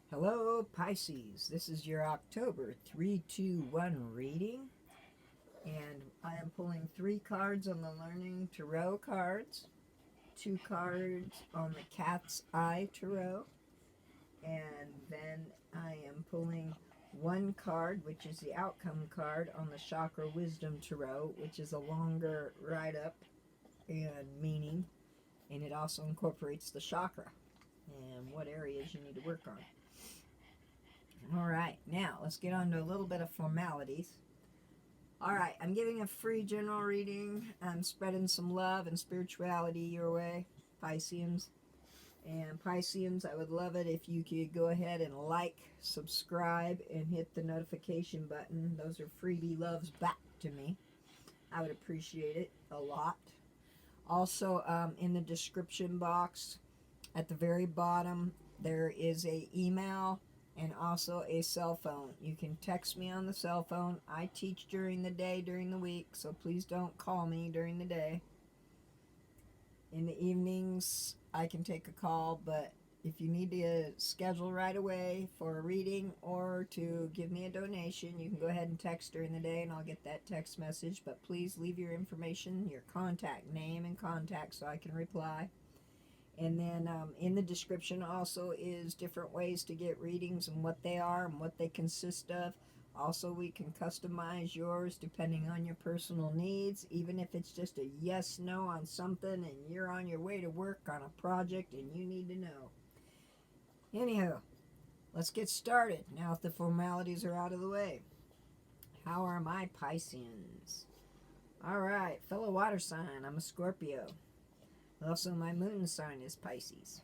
Hello, Pisces. This is your October 321 reading, and I am pulling 3 cards on the Learning Tarot cards, 2 cards on the Cat's Eye Tarot, and then I am pulling 1 card, which is the Outcome card, on the Chakra Wisdom Tarot, which is a longer write-up and meaning, and it also incorporates the chakra and what areas you need to work on. Alright, now let's get on to a little bit of formalities. Alright, I'm giving a free general reading. I'm spreading some love and spirituality your way, Pisceans. And Pisceans, I would love it if you could go ahead and like, subscribe, and hit the notification button. Those are freebie loves back to me. I would appreciate it a lot. Also, in the description box at the very bottom, there is a email and also a cell phone. You can text me on the cell phone. I teach during the day, during the week, so please don't call me during the day. In the evenings, I can take a call, but if you need to schedule right away for a reading or to give me a donation, you can go ahead and text during the day and I'll get that text message. But please leave your information, your contact name and contact, so I can reply. And then in the description also is different ways to get readings and what they are and what they consist of. Also, we can customize yours depending on your personal needs, even if it's just a yes/no on something and you're on your way to work on a project and you need to know. Anyhow, let's get started now if the formalities are out of the way. How are my Pisceans? Alright, fellow water sign, I'm a Scorpio. Also, my moon sign is Pisces.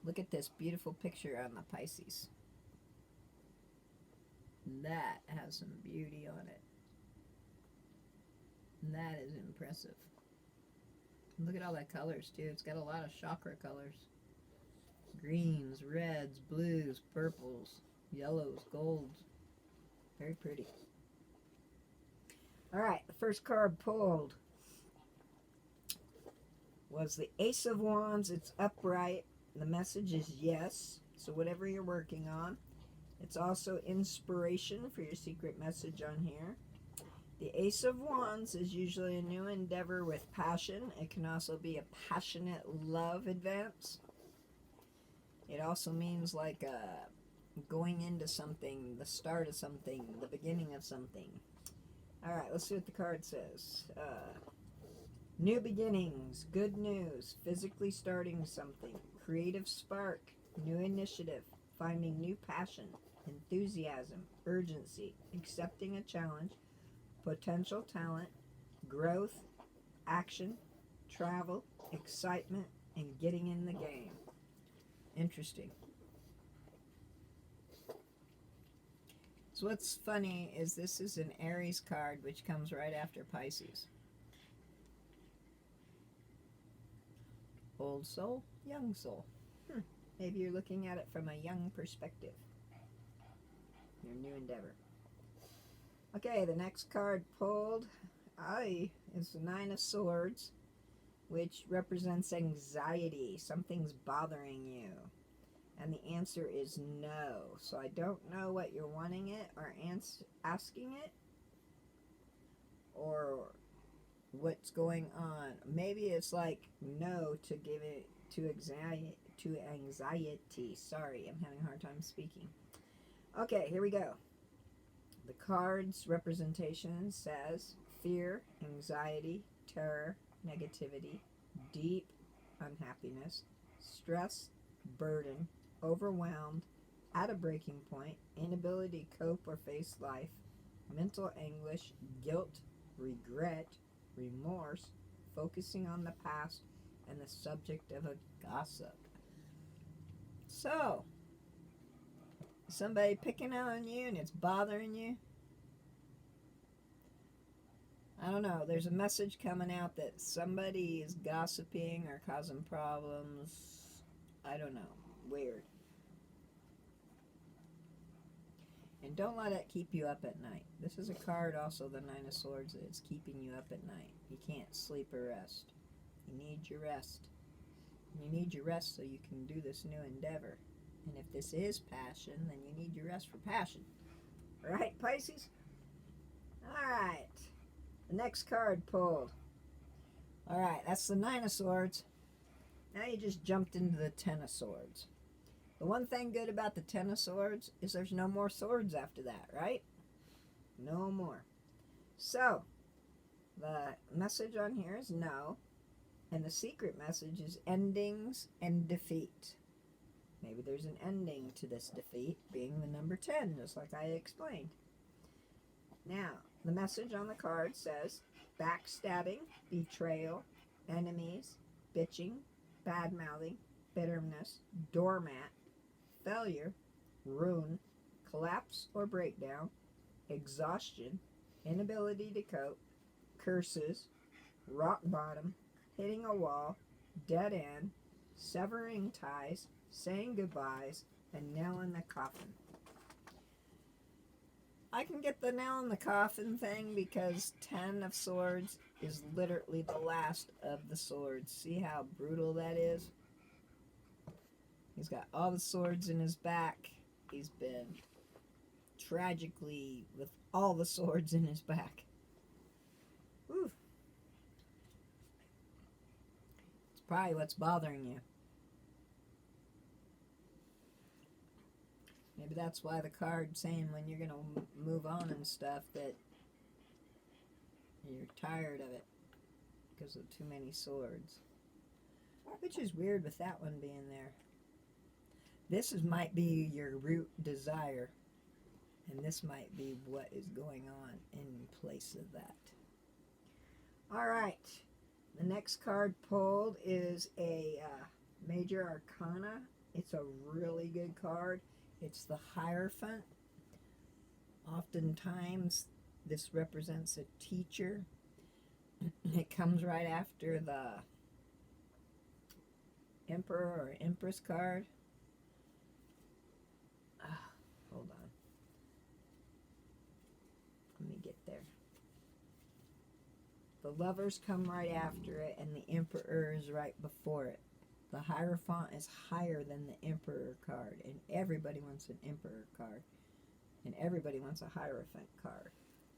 Look at this beautiful picture on the Pisces. That has some beauty on it. That is impressive. Look at all the colors, too. It's got a lot of chakra colors. Greens, reds, blues, purples, yellows, golds. Very pretty. Alright, the first card pulled was the Ace of Wands. It's upright. The message is yes. So whatever you're working on. It's also inspiration for your secret message on here. The Ace of Wands is usually a new endeavor with passion. It can also be a passionate love advance. It also means like going into something, the start of something, the beginning of something. Alright, let's see what the card says. New beginnings, good news, physically starting something, creative spark, new initiative, finding new passion, enthusiasm, urgency, accepting a challenge, potential talent, growth, action, travel, excitement, and getting in the game. Interesting. So what's funny is this is an Aries card, which comes right after Pisces. Old soul, young soul. Maybe you're looking at it from a young perspective. Your new endeavor. Okay, the next card pulled is the Nine of Swords, which represents anxiety. Something's bothering you. And the answer is no. So I don't know what you're wanting it or asking it, or what's going on. Maybe it's like no to give it to anxiety. Sorry, I'm having a hard time speaking. Okay, here we go. The card's representation says fear, anxiety, terror, negativity, deep unhappiness, stress, burden, overwhelmed, at a breaking point, inability to cope or face life, mental anguish, guilt, regret, remorse, focusing on the past, and the subject of a gossip. So, somebody picking on you and it's bothering you? I don't know. There's a message coming out that somebody is gossiping or causing problems. I don't know. Weird. And don't let it keep you up at night. This is a card, also the Nine of Swords, that it's keeping you up at night. You can't sleep or rest. You need your rest. You need your rest so you can do this new endeavor. And if this is passion, then you need your rest for passion. Right, Pisces? Alright. The next card pulled. Alright, that's the Nine of Swords. Now you just jumped into the Ten of Swords. The one thing good about the Ten of Swords is there's no more swords after that, right? No more. So, the message on here is no. And the secret message is endings and defeat. Maybe there's an ending to this defeat, being the number 10, just like I explained. Now, the message on the card says backstabbing, betrayal, enemies, bitching, bad-mouthing, bitterness, doormat, failure, ruin, collapse or breakdown, exhaustion, inability to cope, curses, rock bottom, hitting a wall, dead end, severing ties, saying goodbyes, and nail in the coffin. I can get the nail in the coffin thing because 10 of Swords is literally the last of the swords. See how brutal that is? He's got all the swords in his back. He's been tragically with all the swords in his back. Whew. It's probably what's bothering you. Maybe that's why the card's saying when you're going to move on and stuff that you're tired of it because of too many swords. Which is weird with that one being there. This might be your root desire. And this might be what is going on in place of that. Alright. The next card pulled is a Major Arcana. It's a really good card. It's the Hierophant. Oftentimes, this represents a teacher. It comes right after the Emperor or Empress card. Hold on. Let me get there. The Lovers come right after it, and the Emperor is right before it. The Hierophant is higher than the Emperor card, and everybody wants an Emperor card, and everybody wants a Hierophant card,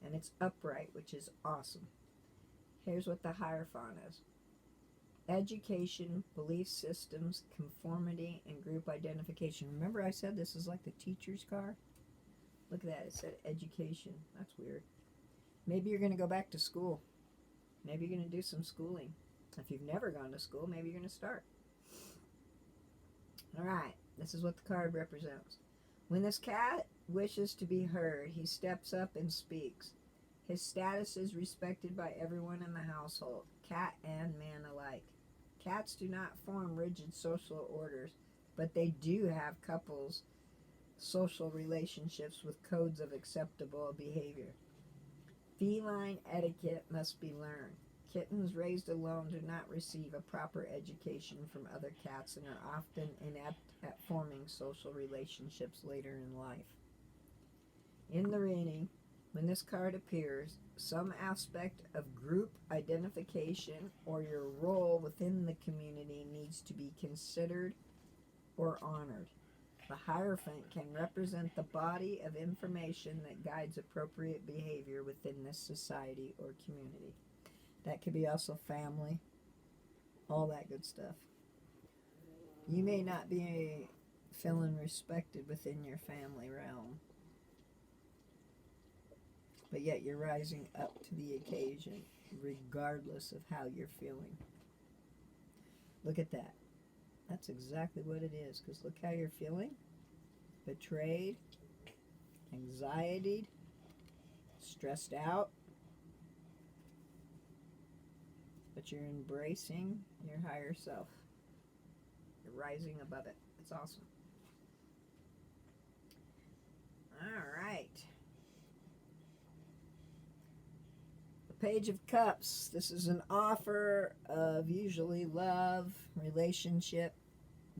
and it's upright, which is awesome. Here's what the Hierophant is: education, belief systems, conformity, and group identification. Remember I said this is like the teacher's card? Look at that, it said education. That's weird. Maybe you're going to go back to school. Maybe you're going to do some schooling. If you've never gone to school, maybe you're going to start. Alright, this is what the card represents. When this cat wishes to be heard, he steps up and speaks. His status is respected by everyone in the household, cat and man alike. Cats do not form rigid social orders, but they do have couples' social relationships with codes of acceptable behavior. Feline etiquette must be learned. Kittens raised alone do not receive a proper education from other cats and are often inept at forming social relationships later in life. In the reading, when this card appears, some aspect of group identification or your role within the community needs to be considered or honored. The Hierophant can represent the body of information that guides appropriate behavior within this society or community. That could be also family, all that good stuff. You may not be feeling respected within your family realm, but yet you're rising up to the occasion regardless of how you're feeling. Look at that. That's exactly what it is, because look how you're feeling. Betrayed, anxiety, stressed out, but you're embracing your higher self. You're rising above it. It's awesome. All right. The Page of Cups. This is an offer of usually love, relationship,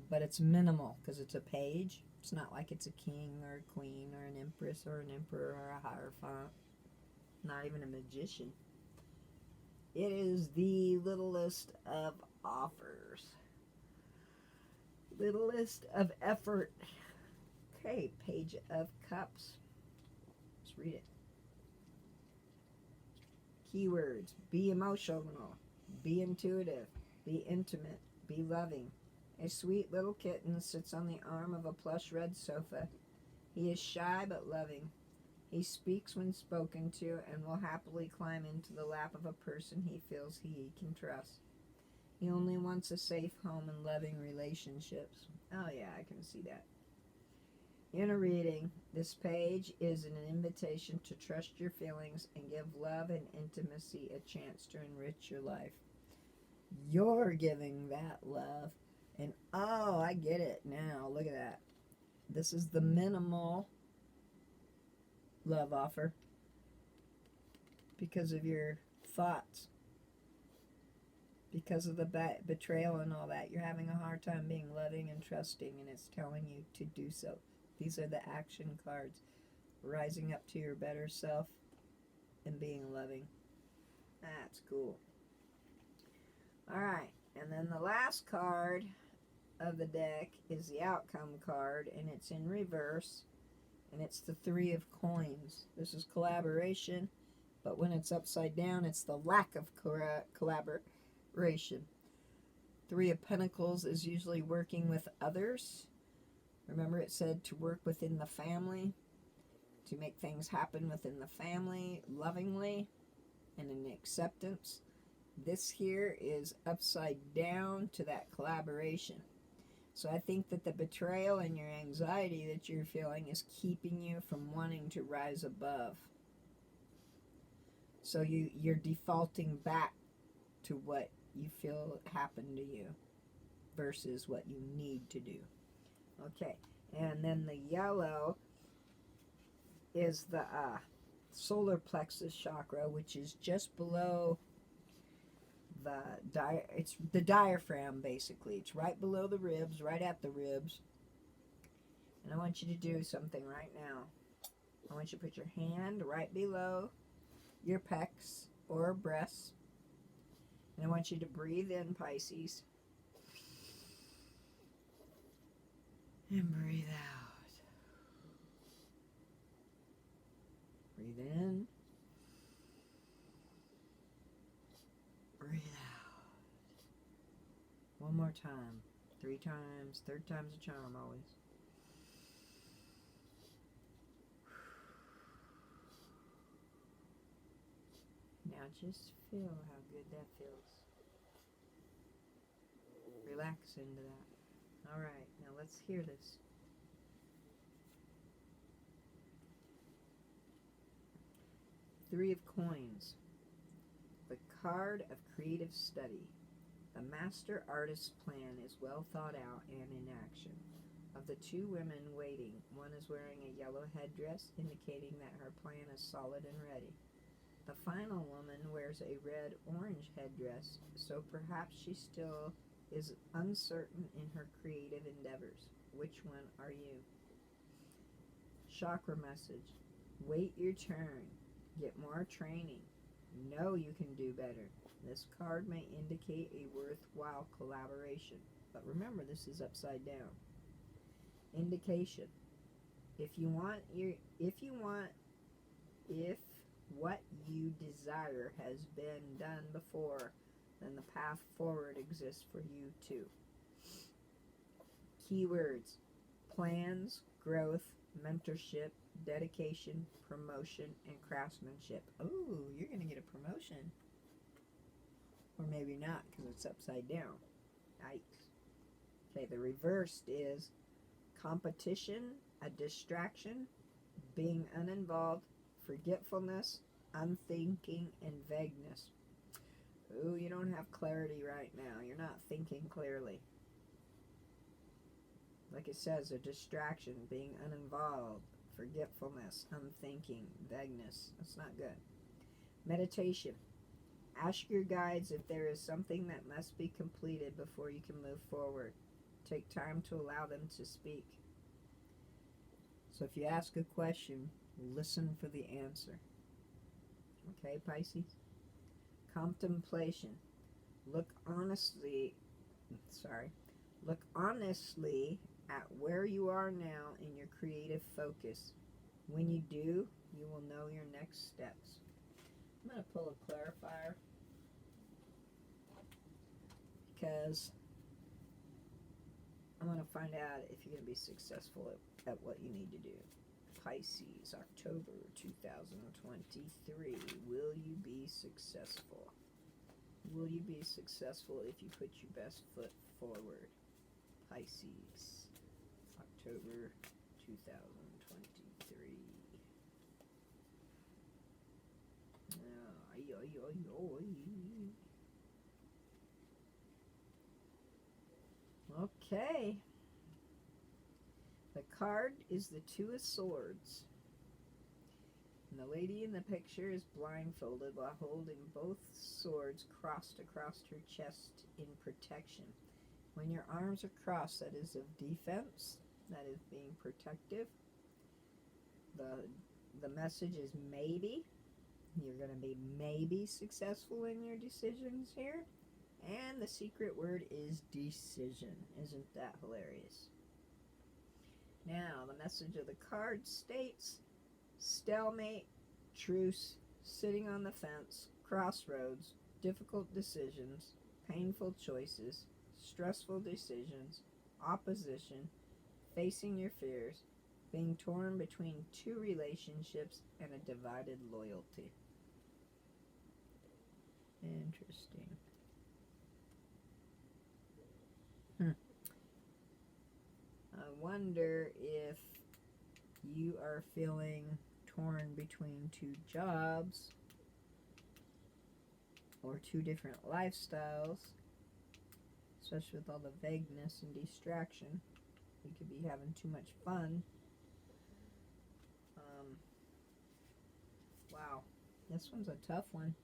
but it's minimal because it's a page. It's not like it's a king or a queen or an empress or an emperor or a hierophant. Not even a magician. It is the littlest of offers. Littlest of effort. Okay, Page of Cups. Let's read it. Keywords: be emotional, be intuitive, be intimate, be loving. A sweet little kitten sits on the arm of a plush red sofa. He is shy but loving. He speaks when spoken to and will happily climb into the lap of a person he feels he can trust. He only wants a safe home and loving relationships. Oh yeah, I can see that. In a reading, this page is an invitation to trust your feelings and give love and intimacy a chance to enrich your life. You're giving that love. And oh, I get it now. Look at that. This is the minimal love offer because of your thoughts. Because of the betrayal and all that, you're having a hard time being loving and trusting, and it's telling you to do so. These are the action cards. Rising up to your better self and being loving. That's cool. Alright, and then the last card of the deck is the outcome card, and it's in reverse, and it's the Three of Coins. This is collaboration, but when it's upside down, it's the lack of collaboration. Three of Pentacles is usually working with others. Remember, it said to work within the family, to make things happen within the family lovingly and in acceptance. This here is upside down to that collaboration. So I think that the betrayal and your anxiety that you're feeling is keeping you from wanting to rise above. So you're defaulting back to what you feel happened to you versus what you need to do. Okay, and then the yellow is the solar plexus chakra, which is just below it's the diaphragm, basically. It's right below the ribs, right at the ribs. And I want you to do something right now. I want you to put your hand right below your pecs or breasts. And I want you to breathe in, Pisces. And breathe out. Breathe in. Breathe out. One more time. 3 times. Third time's a charm always. Now just feel how good that feels. Relax into that. Alright, now let's hear this. Three of Coins. The card of creative study. The master artist's plan is well thought out and in action. Of the 2 women waiting, one is wearing a yellow headdress, indicating that her plan is solid and ready. The final woman wears a red-orange headdress, so perhaps she still is uncertain in her creative endeavors. Which one are you? Chakra message. Wait your turn. Get more training. Know you can do better. This card may indicate a worthwhile collaboration. But remember, this is upside down. Indication. If what you desire has been done before, then the path forward exists for you too. Keywords: plans, growth, mentorship, dedication, promotion, and craftsmanship. Oh, you're going to get a promotion. Or maybe not, because it's upside down. Yikes. Okay, the reversed is competition, a distraction, being uninvolved, forgetfulness, unthinking, and vagueness. Ooh, you don't have clarity right now. You're not thinking clearly. Like it says, a distraction, being uninvolved, forgetfulness, unthinking, vagueness. That's not good. Meditation. Ask your guides if there is something that must be completed before you can move forward. Take time to allow them to speak. So if you ask a question, listen for the answer. Okay, Pisces? Contemplation. Look Look honestly at where you are now in your creative focus. When you do, you will know your next steps. I'm going to pull a clarifier because I want to find out if you're going to be successful at what you need to do. Pisces, October 2023. Will you be successful? Will you be successful if you put your best foot forward? Pisces, October 2023. Okay. The card is the Two of Swords. And the lady in the picture is blindfolded while holding both swords crossed across her chest in protection. When your arms are crossed, that is of defense, that is being protective. The message is maybe. You're going to be maybe successful in your decisions here. And the secret word is decision. Isn't that hilarious? Now, the message of the card states, stalemate, truce, sitting on the fence, crossroads, difficult decisions, painful choices, stressful decisions, opposition, facing your fears, being torn between two relationships, and a divided loyalty. Interesting. I wonder if you are feeling torn between two jobs or two different lifestyles, especially with all the vagueness and distraction. You could be having too much fun. Wow, this one's a tough one.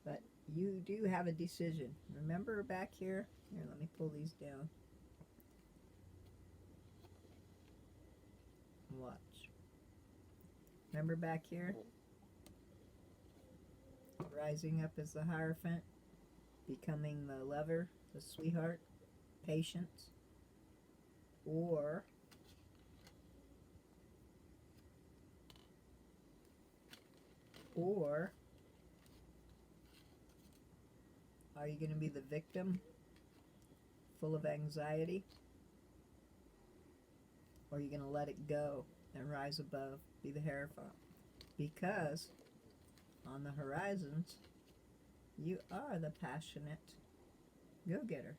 But you do have a decision. Remember back here? Here, let me pull these down. Watch. Remember back here? Rising up as the Hierophant, becoming the lover, the sweetheart, patience, or are you going to be the victim, full of anxiety? Or are you going to let it go and rise above, be the Hierophant? Because on the horizons, you are the passionate go-getter.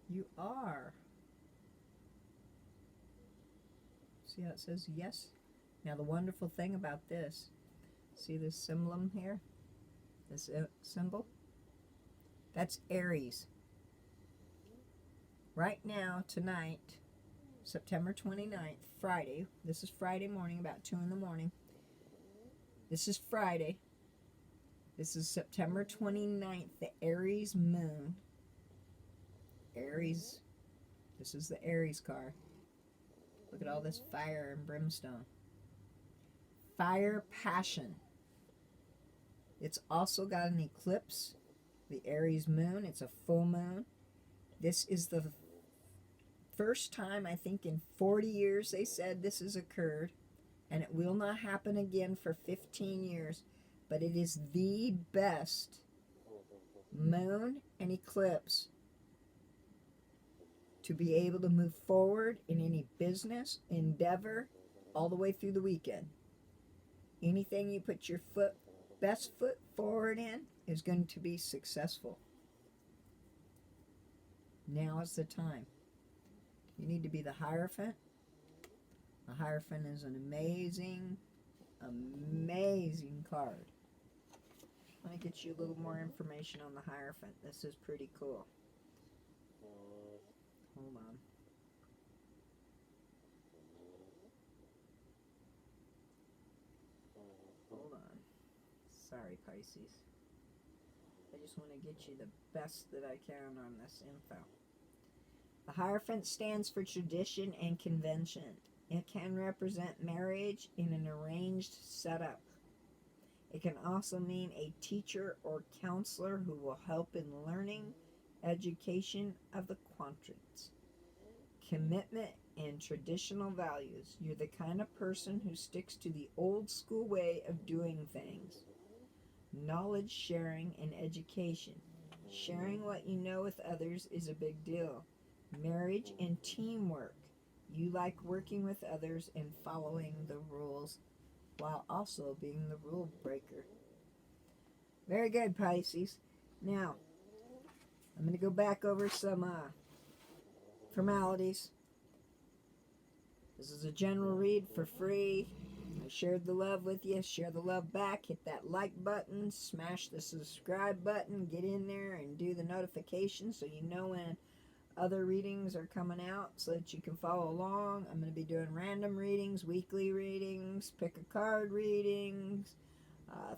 You are. See how it says yes? Now the wonderful thing about this, see this emblem here? This symbol? That's Aries. Right now, tonight, September 29th, Friday. This is Friday morning, about 2 in the morning. This is Friday. This is September 29th, the Aries moon. Aries. This is the Aries card. Look at all this fire and brimstone. Fire, passion. It's also got an eclipse, the Aries moon. It's a full moon. This is the first time, I think, in 40 years they said this has occurred, and it will not happen again for 15 years, but it is the best moon and eclipse to be able to move forward in any business, endeavor, all the way through the weekend. Anything you put your best foot forward in is going to be successful. Now is the time. You need to be the Hierophant. The Hierophant is an amazing, amazing card. Let me get you a little more information on the Hierophant. This is pretty cool. Hold on. Hold on. Sorry, Pisces. I just want to get you the best that I can on this info. The Hierophant stands for tradition and convention. It can represent marriage in an arranged setup. It can also mean a teacher or counselor who will help in learning, education of the quadrants. Commitment and traditional values. You're the kind of person who sticks to the old school way of doing things. Knowledge sharing and education. Sharing what you know with others is a big deal. Marriage and teamwork. You like working with others and following the rules while also being the rule breaker. Very good, Pisces. Now, I'm going to go back over some formalities. This is a general read for free. I shared the love with you. Share the love back. Hit that like button. Smash the subscribe button. Get in there and do the notifications so you know when other readings are coming out so that you can follow along. I'm going to be doing random readings, weekly readings, pick a card readings,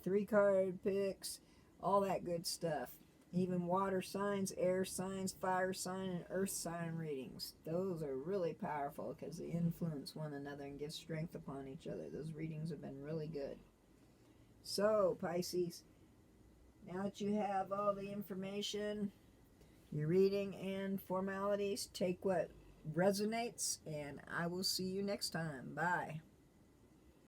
3-card picks, all that good stuff. Even water signs, air signs, fire sign, and earth sign readings. Those are really powerful because they influence one another and give strength upon each other. Those readings have been really good. So, Pisces, now that you have all the information, your reading and formalities, take what resonates, and I will see you next time. Bye.